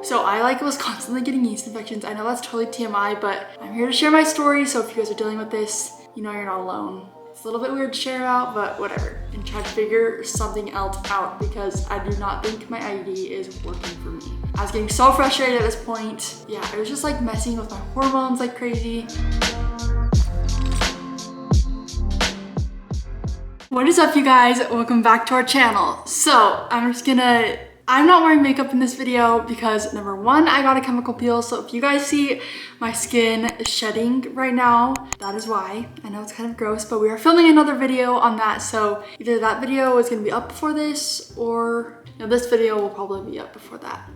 So I was constantly getting yeast infections. I know that's totally TMI, but I'm here to share my story. So if you guys are dealing with this, you know you're not alone. It's a little bit weird to share out, but whatever. And try to figure something else out because I do not think my IUD is working for me. I was getting so frustrated at this point. Yeah, it was just like messing with my hormones like crazy. What is up, you guys? Welcome back to our channel. So I'm not wearing makeup in this video because number one, I got a chemical peel. So if you guys see my skin shedding right now, that is why. I know it's kind of gross, but we are filming another video on that. So either that video is gonna be up before this or this video will probably be up before that.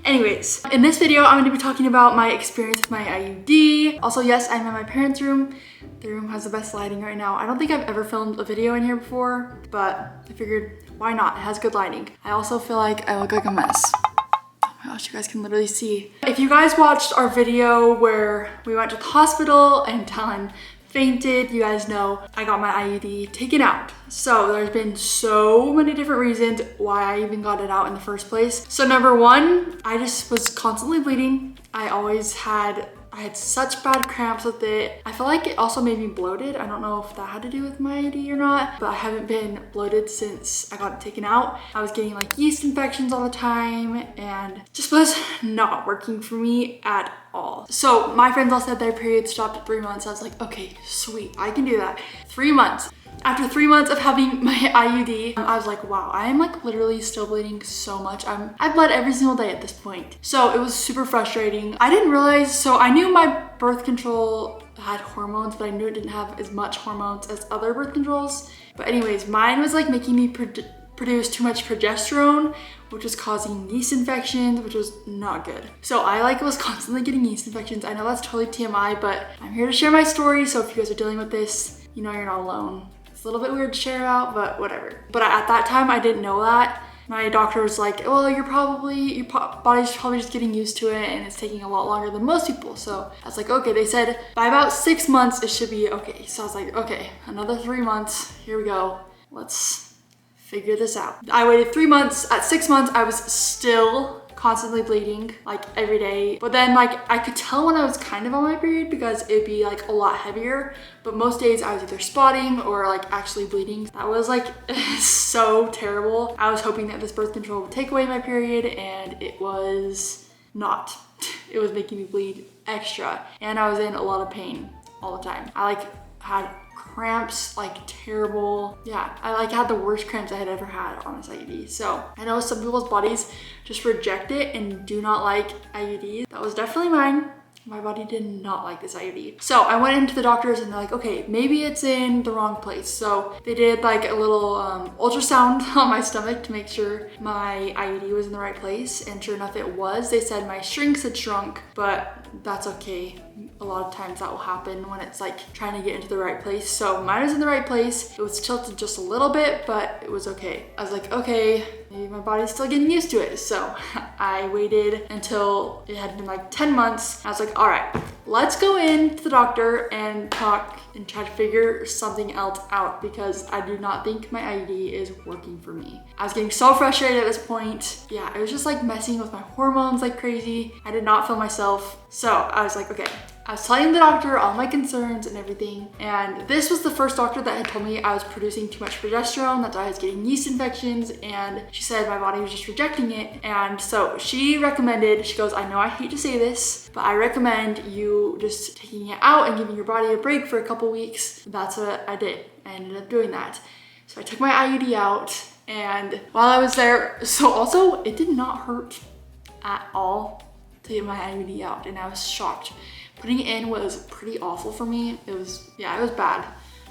Anyways, in this video, I'm going to be talking about my experience with my IUD. Also, yes, I'm in my parents' room. The room has the best lighting right now. I don't think I've ever filmed a video in here before, but I figured why not? It has good lighting. I also feel like I look like a mess. Oh my gosh, you guys can literally see. If you guys watched our video where we went to the hospital and Dallin fainted, you guys know I got my IUD taken out. So there's been so many different reasons why I even got it out in the first place. So number one, I just was constantly bleeding. I had such bad cramps with it. I feel like it also made me bloated. I don't know if that had to do with my IUD or not, but I haven't been bloated since I got it taken out. I was getting like yeast infections all the time and just was not working for me at all. So my friends all said their period stopped at 3 months. I was like, okay, sweet, I can do that. 3 months. After 3 months of having my IUD, I was like, wow, I am like literally still bleeding so much. I bled every single day at this point. So it was super frustrating. I didn't realize, so I knew my birth control had hormones, but I knew it didn't have as much hormones as other birth controls. But anyways, mine was like making me produce too much progesterone, which was causing yeast infections, which was not good. So I was constantly getting yeast infections. I know that's totally TMI, but I'm here to share my story. So if you guys are dealing with this, you know you're not alone. It's a little bit weird to share out, but whatever. But at that time, I didn't know that. My doctor was like, well, your body's probably just getting used to it and it's taking a lot longer than most people. So I was like, okay, they said by about 6 months, it should be okay. So I was like, okay, another 3 months, here we go. Let's figure this out. I waited 3 months. At 6 months, I was still constantly bleeding like every day. But then I could tell when I was kind of on my period because it'd be like a lot heavier. But most days I was either spotting or like actually bleeding. That was like so terrible. I was hoping that this birth control would take away my period and it was not. It was making me bleed extra. And I was in a lot of pain all the time. I had cramps, terrible. Yeah, I had the worst cramps I had ever had on this IUD. So I know some people's bodies just reject it and do not like IUDs. That was definitely mine. My body did not like this IUD. So I went into the doctors and they're like, okay, maybe it's in the wrong place. So they did a little ultrasound on my stomach to make sure my IUD was in the right place. And sure enough, it was. They said my strings had shrunk, but that's okay. A lot of times that will happen when it's trying to get into the right place. So mine was in the right place. It was tilted just a little bit, but it was okay. I was like, okay, maybe my body's still getting used to it. So I waited until it had been 10 months. I was like, all right, let's go in to the doctor and talk and try to figure something else out because I do not think my IUD is working for me. I was getting so frustrated at this point. Yeah, it was just messing with my hormones like crazy. I did not feel myself. So I was like, okay. I was telling the doctor all my concerns and everything. And this was the first doctor that had told me I was producing too much progesterone, that I was getting yeast infections. And she said my body was just rejecting it. And so she recommended, she goes, I know I hate to say this, but I recommend you just taking it out and giving your body a break for a couple weeks. That's what I did. I ended up doing that. So I took my IUD out and while I was there, so also it did not hurt at all to get my IUD out and I was shocked. Putting it in was pretty awful for me. It was bad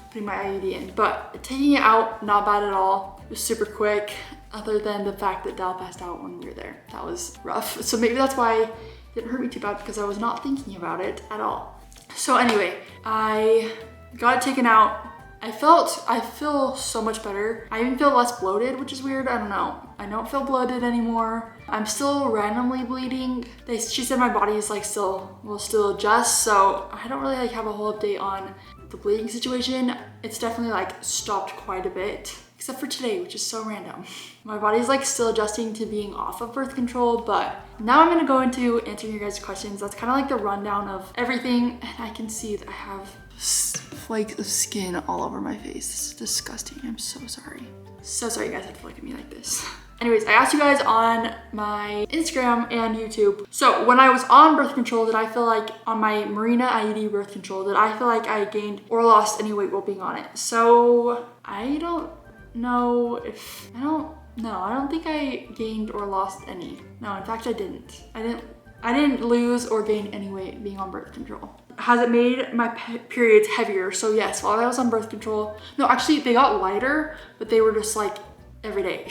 putting my IUD in, but taking it out, not bad at all. It was super quick, other than the fact that Dal passed out when we were there. That was rough. So maybe that's why it didn't hurt me too bad because I was not thinking about it at all. So anyway, I got it taken out. I feel so much better. I even feel less bloated, which is weird. I don't know. I don't feel bloated anymore. I'm still randomly bleeding. She said my body is will still adjust. So I don't really have a whole update on the bleeding situation. It's definitely stopped quite a bit, except for today, which is so random. My body's like still adjusting to being off of birth control, but now I'm gonna go into answering your guys' questions. That's kind of like the rundown of everything, and I can see that I have flakes of skin all over my face. This is disgusting. I'm so sorry. So sorry you guys had to look at me like this. Anyways, I asked you guys on my Instagram and YouTube. So when I was on birth control, did I feel like on my Mirena IUD birth control, did I feel like I gained or lost any weight while being on it? So I don't know if, I don't think I gained or lost any. No, in fact, I didn't. I didn't lose or gain any weight being on birth control. Has it made my periods heavier? So yes, while I was on birth control, no, actually they got lighter, but they were just like every day.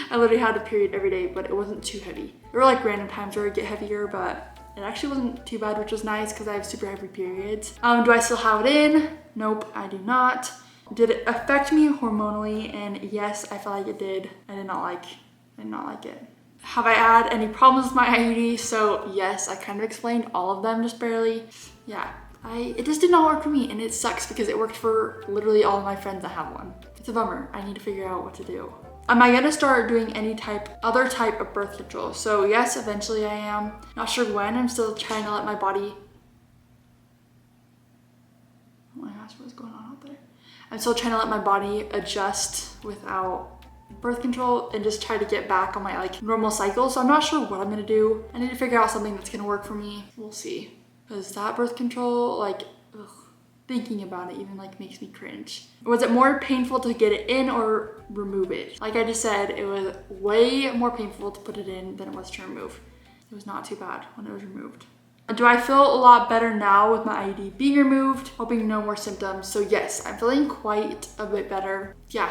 I literally had a period every day, but it wasn't too heavy. There were like random times where it would get heavier, but it actually wasn't too bad, which was nice because I have super heavy periods. Do I still have it in? Nope, I do not. Did it affect me hormonally? And yes, I feel like it did. I did not like it. Have I had any problems with my IUD? So yes, I kind of explained all of them just barely. Yeah, it just did not work for me, and it sucks because it worked for literally all of my friends that have one. It's a bummer. I need to figure out what to do. Am I gonna start doing any other type of birth control? So yes, eventually I am. Not sure when. I'm still trying to let my body. Oh my gosh, what's going on out there? I'm still trying to let my body adjust without birth control and just try to get back on my like normal cycle. So I'm not sure what I'm gonna do. I need to figure out something that's gonna work for me. We'll see. Because that birth control, like, ugh, thinking about it even like makes me cringe. Was it more painful to get it in or remove it? Like I just said, it was way more painful to put it in than it was to remove. It was not too bad when it was removed. Do I feel a lot better now with my IUD being removed? Hoping no more symptoms. So yes, I'm feeling quite a bit better. Yeah,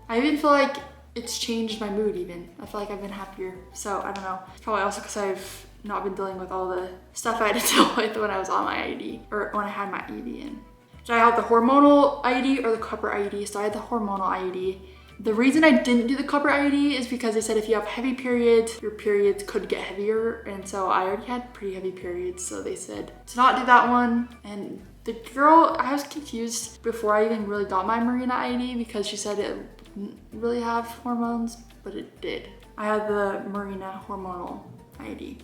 I even feel like it's changed my mood even. I feel like I've been happier. So I don't know. It's probably also because I've not been dealing with all the stuff I had to deal with when I was on my IUD or when I had my IUD in. Did I have the hormonal IUD or the copper IUD? So I had the hormonal IUD. The reason I didn't do the copper IUD is because they said if you have heavy periods, your periods could get heavier. And so I already had pretty heavy periods. So they said to not do that one. And the girl, I was confused before I even really got my Mirena IUD because she said it didn't really have hormones, but it did. I had the Mirena hormonal IUD.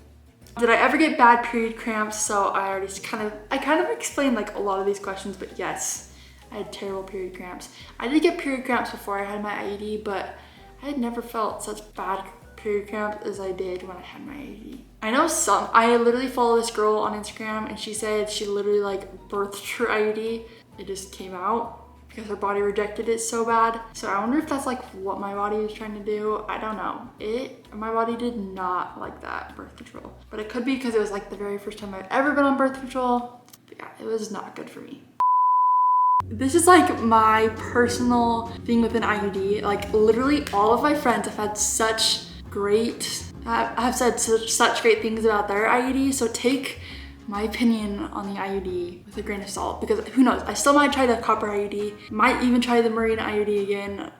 Did I ever get bad period cramps? So I already kind of explained like a lot of these questions, but yes, I had terrible period cramps. I did get period cramps before I had my IUD, but I had never felt such bad period cramps as I did when I had my IUD. I literally follow this girl on Instagram and she said she literally like birthed her IUD. It just came out because her body rejected it so bad. So I wonder if that's like what my body was trying to do. I don't know. My body did not like that birth control, but it could be because it was like the very first time I've ever been on birth control. But yeah, it was not good for me. This is like my personal thing with an IUD. Like literally all of my friends have had such great things about their IUD. So take my opinion on the IUD with a grain of salt, because who knows, I still might try the copper IUD, might even try the Mirena IUD again.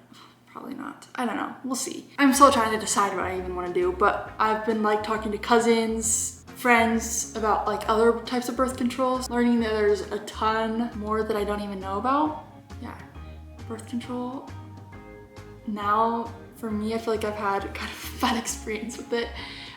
Probably not. I don't know. We'll see. I'm still trying to decide what I even want to do, but I've been like talking to cousins, friends about like other types of birth controls, learning that there's a ton more that I don't even know about. Yeah, birth control. Now, for me, I feel like I've had kind of a bad experience with it.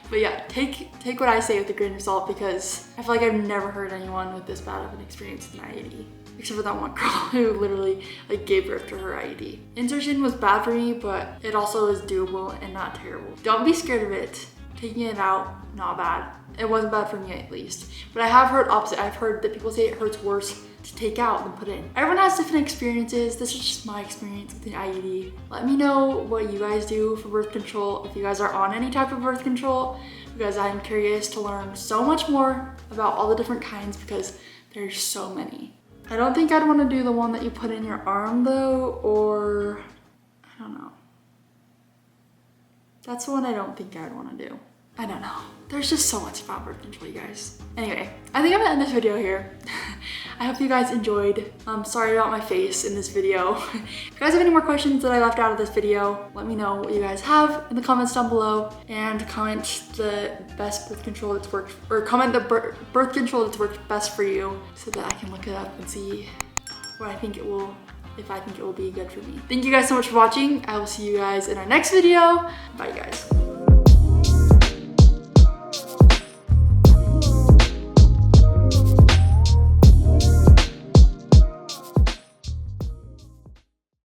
But yeah, take what I say with a grain of salt, because I feel like I've never heard anyone with this bad of an experience with an IUD, except for that one girl who literally like gave birth to her IUD. Insertion was bad for me, but it also is doable and not terrible. Don't be scared of it. Taking it out, not bad. It wasn't bad for me at least. But I have heard opposite. I've heard that people say it hurts worse to take out than put in. Everyone has different experiences. This is just my experience with the IUD. Let me know what you guys do for birth control. If you guys are on any type of birth control, because I'm curious to learn so much more about all the different kinds, because there's so many. I don't think I'd want to do the one that you put in your arm though, or I don't know. That's the one I don't think I'd want to do. I don't know. There's just so much about birth control, you guys. Anyway, I think I'm gonna end this video here. I hope you guys enjoyed. Sorry about my face in this video. If you guys have any more questions that I left out of this video, let me know what you guys have in the comments down below, and comment the best birth control that's worked, or comment the birth control that's worked best for you, so that I can look it up and see what I think it will if I think it will be good for me. Thank you guys so much for watching. I will see you guys in our next video. Bye, guys.